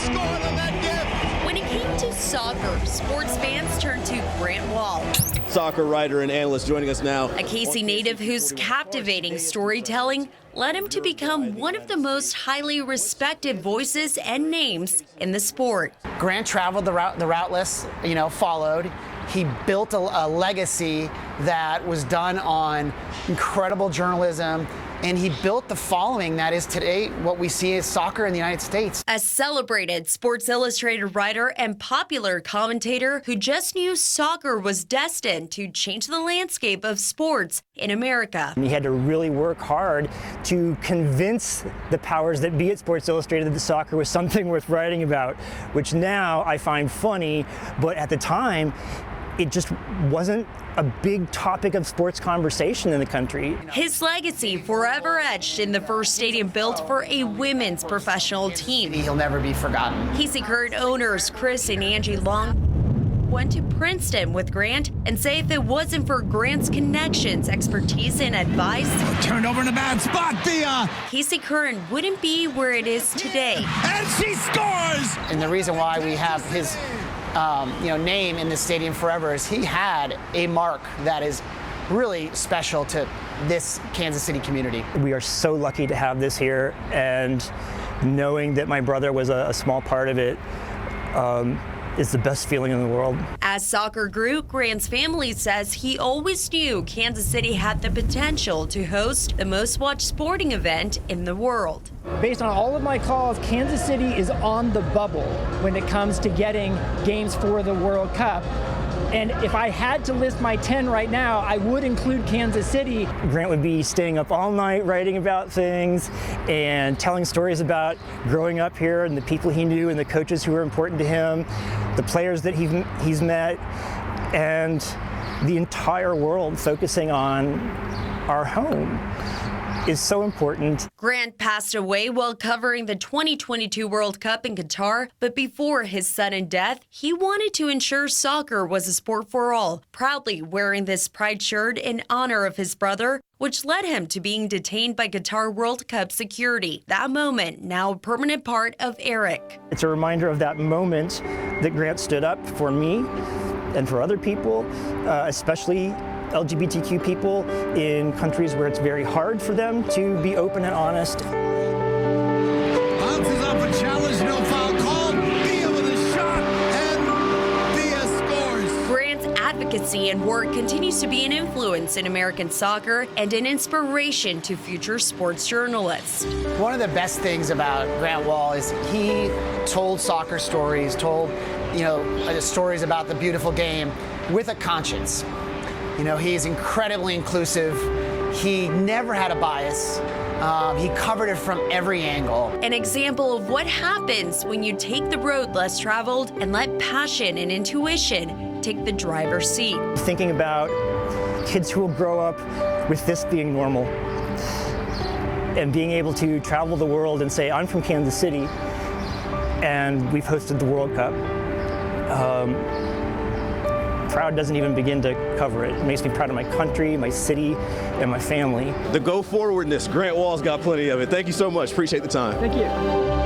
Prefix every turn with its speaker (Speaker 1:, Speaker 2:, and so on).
Speaker 1: scored on that gift.
Speaker 2: When it came to soccer, sports fans turned to Grant Wahl,
Speaker 3: soccer writer and analyst, joining us now.
Speaker 2: a Casey native whose captivating storytelling led him to become one of the most highly respected voices and names in the sport.
Speaker 4: Grant traveled the route list, followed. He built a legacy that was done on incredible journalism, and he built the following that is today what we see as soccer in the United States.
Speaker 2: A celebrated Sports Illustrated writer and popular commentator who just knew soccer was destined to change the landscape of sports in America.
Speaker 5: He had to really work hard to convince the powers that be at Sports Illustrated that soccer was something worth writing about, which now I find funny, but at the time, it just wasn't a big topic of sports conversation in the country.
Speaker 2: His legacy forever etched in the first stadium built for a women's professional team.
Speaker 4: He'll never be forgotten.
Speaker 2: Casey current owners Chris and Angie Long went to Princeton with Grant and say if it wasn't for Grant's connections, expertise, and advice,
Speaker 1: Turned over in a bad spot, Thea.
Speaker 2: Casey Curran wouldn't be where it is today.
Speaker 1: And she scores.
Speaker 4: And the reason why we have his name in this stadium forever is he had a mark that is really special to this Kansas City community.
Speaker 5: We are so lucky to have this here, and knowing that my brother was a small part of it is the best feeling in the world.
Speaker 2: As soccer grew, Grant's family says he always knew Kansas City had the potential to host the most watched sporting event in the world.
Speaker 6: Based on all of my calls, Kansas City is on the bubble when it comes to getting games for the World Cup. And if I had to list my 10 right now, I would include Kansas City.
Speaker 5: Grant would be staying up all night writing about things and telling stories about growing up here and the people he knew and the coaches who were important to him, the players that he's met, and the entire world focusing on our home is so important.
Speaker 2: Grant passed away while covering the 2022 World Cup in Qatar, but before his sudden death, he wanted to ensure soccer was a sport for all, proudly wearing this pride shirt in honor of his brother, which led him to being detained by Qatar World Cup security. That moment, now a permanent part of Eric.
Speaker 5: It's a reminder of that moment that Grant stood up for me and for other people, especially LGBTQ people in countries where it's very hard for them to be open and honest.
Speaker 1: Bounces off a challenge, no foul called. Thea with a shot, and Thea scores.
Speaker 2: Grant's advocacy and work continues to be an influence in American soccer and an inspiration to future sports journalists.
Speaker 4: One of the best things about Grant Wahl is he told soccer stories, told stories about the beautiful game with a conscience. He's incredibly inclusive. He never had a bias. He covered it from every angle.
Speaker 2: An example of what happens when you take the road less traveled and let passion and intuition take the driver's seat.
Speaker 5: Thinking about kids who will grow up with this being normal and being able to travel the world and say, I'm from Kansas City and we've hosted the World Cup. Proud doesn't even begin to cover it. It makes me proud of my country, my city, and my family.
Speaker 3: The go forwardness, Grant Wahl's got plenty of it. Thank you so much. Appreciate the time.
Speaker 6: Thank you.